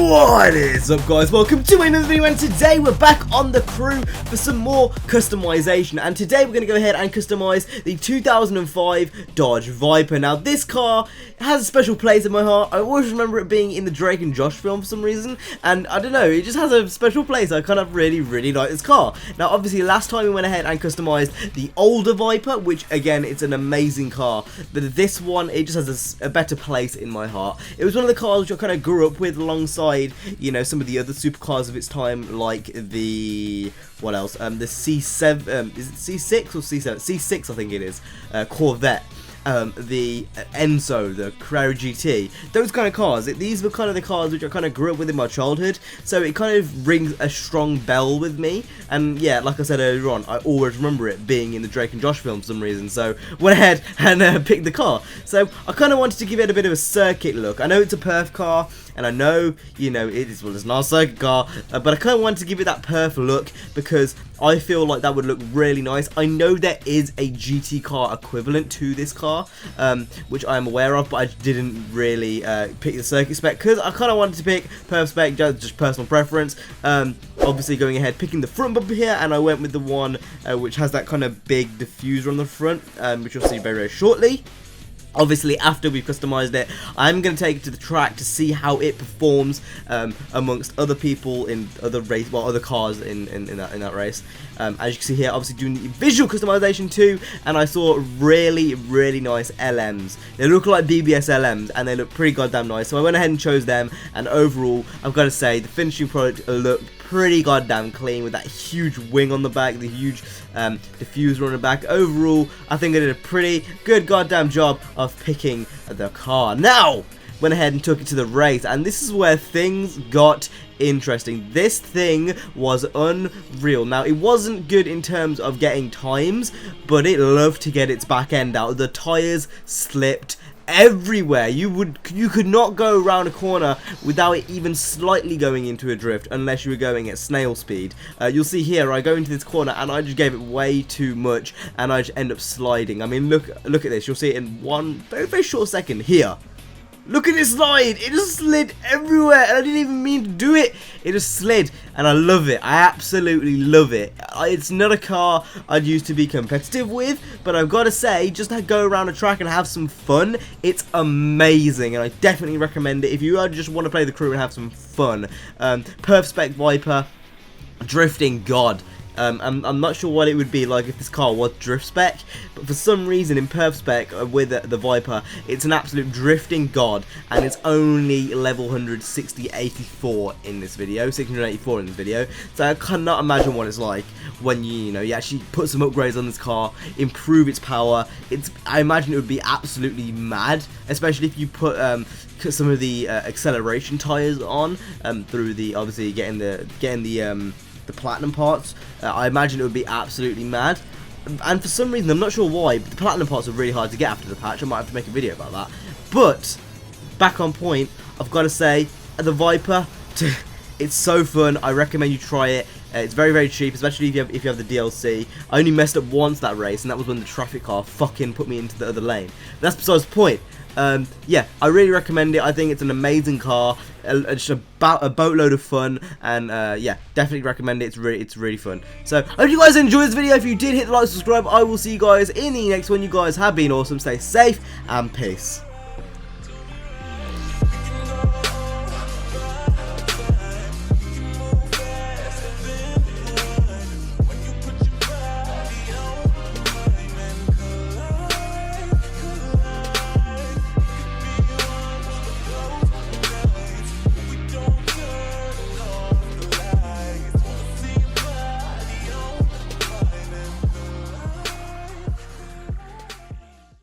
What is up, guys? Welcome to another video, and today we're back on the crew for some more customization. And today we're going to go ahead and customize the 2005 Dodge Viper. Now this car has a special place in my heart. I always remember it being in the Drake and Josh film for some reason, and I don't know, it just has a special place. I kind of really like this car. Now obviously last time we went ahead and customized the older Viper, which again, it's an amazing car, but this one, it just has a better place in my heart. It was one of the cars which I kind of grew up with alongside, you know, some of the other supercars of its time, like the, what else, the C7, is it C6 or C7? C6 I think it is, Corvette. The Enzo, the Carrera GT, those kind of cars. These were kind of the cars which I kind of grew up with in my childhood, so it kind of rings a strong bell with me. And yeah, like I said earlier on, I always remember it being in the Drake and Josh film for some reason, so went ahead and picked the car. So I kind of wanted to give it a bit of a circuit look. I know it's a perf car, and I know, you know, it's not a circuit car, but I kind of wanted to give it that perf look because I feel like that would look really nice. I know there is a GT car equivalent to this car, which I am aware of, but I didn't really pick the circuit spec because I kind of wanted to pick perf spec, just personal preference. Obviously going ahead picking the front bumper here, and I went with the one which has that kind of big diffuser on the front, which you'll see very shortly. Obviously, after we've customized it, I'm going to take it to the track to see how it performs amongst other people in other race, well, other cars in that race. As you can see here, obviously doing the visual customization too, and I saw really nice LMs. They look like BBS LMs, and they look pretty goddamn nice. So I went ahead and chose them, and overall, I've got to say, the finishing product looked pretty goddamn clean with that huge wing on the back, the huge diffuser on the back. Overall, I think I did a pretty good goddamn job of picking the car. Now, went ahead and took it to the race, and this is where things got interesting. This thing was unreal. Now, it wasn't good in terms of getting times, but it loved to get its back end out. The tires slipped everywhere. You could not go around a corner without it even slightly going into a drift unless you were going at snail speed. You'll see here I go into this corner and I just gave it way too much and I just end up sliding. I mean, look at this. You'll see it in one very short second here. Look at this slide. It just slid everywhere, and I didn't even mean to do it. It just slid, and I love it. I absolutely love it. It's not a car I'd used to be competitive with, but I've got to say, just to go around a track and have some fun, it's amazing, and I definitely recommend it if you just want to play the crew and have some fun. Perf spec Viper, drifting god. I'm not sure what it would be like if this car was drift spec, but for some reason in perf spec with the Viper, it's an absolute drifting god, and it's only level 184 in this video, 684 in this video. So I cannot imagine what it's like when you actually put some upgrades on this car, improve its power. I imagine it would be absolutely mad, especially if you put some of the acceleration tires on through the obviously getting the platinum parts. I imagine it would be absolutely mad, and for some reason, I'm not sure why, but the platinum parts are really hard to get after the patch. I might have to make a video about that. But back on point, I've got to say, the Viper, it's so fun. I recommend you try it. It's very cheap, especially if you have the DLC. I only messed up once that race, and that was when the traffic car fucking put me into the other lane. But that's besides the point. Yeah, I really recommend it. I think it's an amazing car, just a boatload of fun, and yeah, definitely recommend it. It's really fun. So I hope you guys enjoyed this video. If you did, hit the like, subscribe. I will see you guys in the next one. You guys have been awesome. Stay safe and peace.